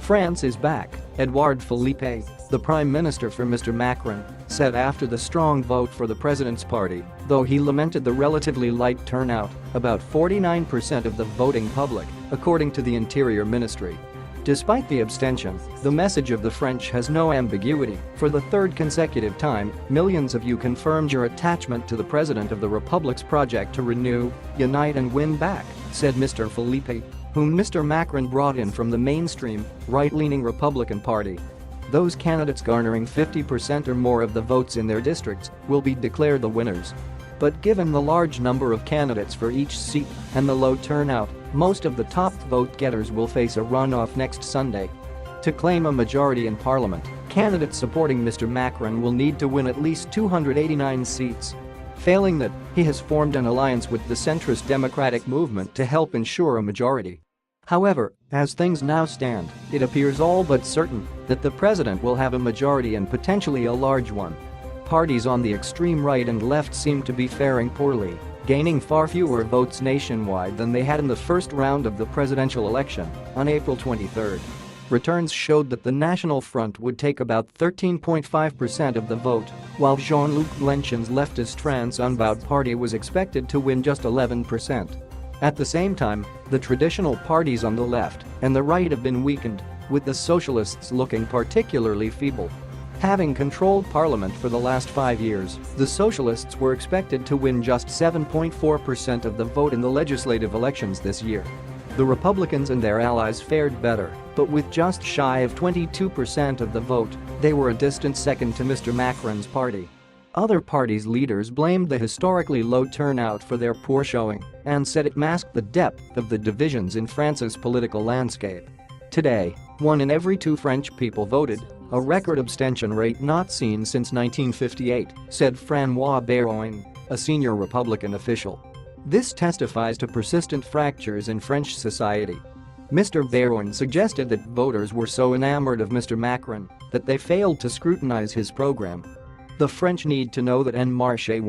France is back, Edouard Philippe, the prime minister for Mr. Macron, said after the strong vote for the president's party, though he lamented the relatively light turnout, about 49% of the voting public, according to the Interior Ministry. Despite the abstention, the message of the French has no ambiguity. For the third consecutive time, millions of you confirmed your attachment to the president of the Republic's project to renew, unite and win back, said Mr. Philippe, whom Mr. Macron brought in from the mainstream, right-leaning Republican Party. Those candidates garnering 50% or more of the votes in their districts will be declared the winners. But given the large number of candidates for each seat and the low turnout, most of the top vote-getters will face a runoff next Sunday. To claim a majority in parliament, candidates supporting Mr. Macron will need to win at least 289 seats. Failing that, he has formed an alliance with the centrist Democratic movement to help ensure a majority. However, as things now stand, it appears all but certain that the president will have a majority and potentially a large one. Parties on the extreme right and left seem to be faring poorly, gaining far fewer votes nationwide than they had in the first round of the presidential election on April 23. Returns showed that the National Front would take about 13.5% of the vote, while Jean-Luc Mélenchon's leftist France Unbowed party was expected to win just 11%. At the same time, the traditional parties on the left and the right have been weakened, with the socialists looking particularly feeble. Having controlled parliament for the last 5 years, the socialists were expected to win just 7.4% of the vote in the legislative elections this year. The Republicans and their allies fared better, but with just shy of 22% of the vote, they were a distant second to Mr. Macron's party. Other parties' leaders blamed the historically low turnout for their poor showing and said it masked the depth of the divisions in France's political landscape. Today, 1 in every 2 French people voted, a record abstention rate not seen since 1958, said François Bayrou, a senior Republican official. This testifies to persistent fractures in French society. Mr. Bayrou suggested that voters were so enamored of Mr. Macron that they failed to scrutinize his program. The French need to know that En Marche